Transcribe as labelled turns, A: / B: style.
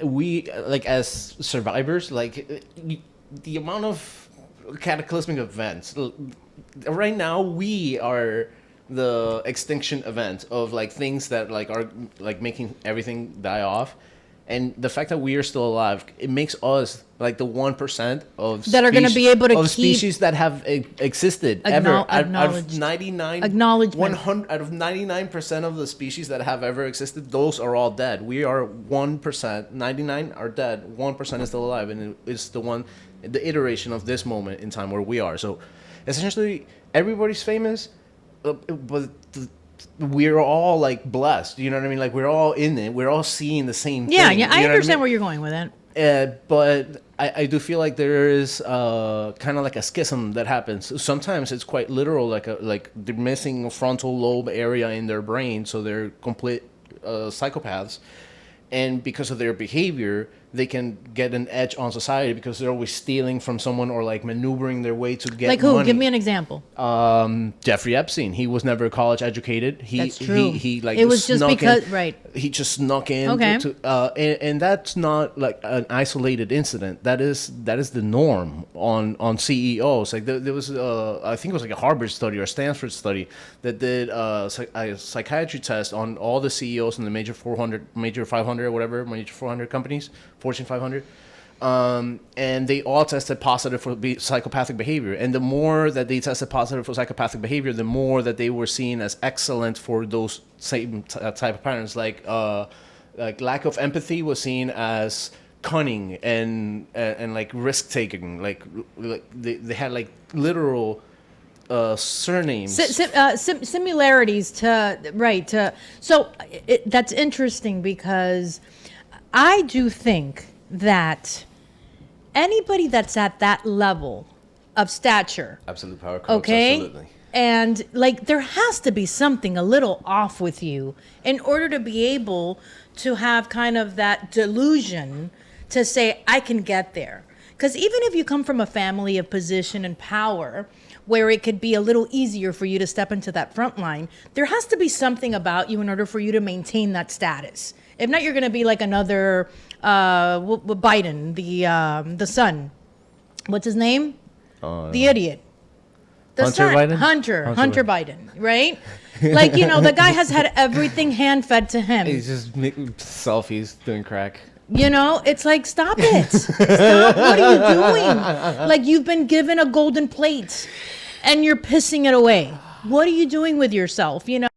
A: we like as survivors, like the amount of cataclysmic events. Right now, we are the extinction event of like things that like are like making everything die off. And the fact that we are still alive, it makes us like the 1% of
B: that are going to be able to keep
A: species that have existed ever. Out of 99,
B: acknowledgement.
A: 100 out of 99% of the species that have ever existed, those are all dead. We are 1%. 99 are dead. 1% is still alive, and it's the iteration of this moment in time where we are. So, essentially, everybody's famous, but we're all like blessed, you know what I mean? Like we're all in it. We're all seeing the same thing.
B: Yeah, I
A: understand
B: understand where you're going with it.
A: But I do feel like there is kind of like a schism that happens. Sometimes it's quite literal, like they're missing a frontal lobe area in their brain, so they're complete psychopaths. And because of their behavior, they can get an edge on society because they're always stealing from someone or like maneuvering their way to get
B: like who?
A: money.
B: Give me an example.
A: Jeffrey Epstein. He was never college educated.
B: That's true.
A: He like
B: it was just because
A: in,
B: right.
A: He just snuck in.
B: Okay.
A: And that's not like an isolated incident. That is the norm on CEOs. Like there was I think it was like a Harvard study or a Stanford study that did a psychiatry test on all the CEOs in the major 400, major 500 or whatever, major 400 companies. Fortune 500, and they all tested positive for psychopathic behavior. And the more that they tested positive for psychopathic behavior, the more that they were seen as excellent for those same type of patterns. Like lack of empathy was seen as cunning and like risk taking. Like they had like literal surnames,
B: similarities to so that's interesting because I do think that anybody that's at that level of stature,
A: absolute power codes,
B: okay,
A: absolutely.
B: And like there has to be something a little off with you in order to be able to have kind of that delusion to say I can get there. Because even if you come from a family of position and power where it could be a little easier for you to step into that front line, there has to be something about you in order for you to maintain that status. If not, you're going to be like another Biden, the son. What's his name? The idiot. The
A: Hunter
B: son.
A: Biden?
B: Hunter Biden, right? Like, you know, the guy has had everything hand-fed to him.
A: He's just making selfies, doing crack.
B: You know, it's like, stop it. Stop. What are you doing? Like, you've been given a golden plate and you're pissing it away. What are you doing with yourself, you know?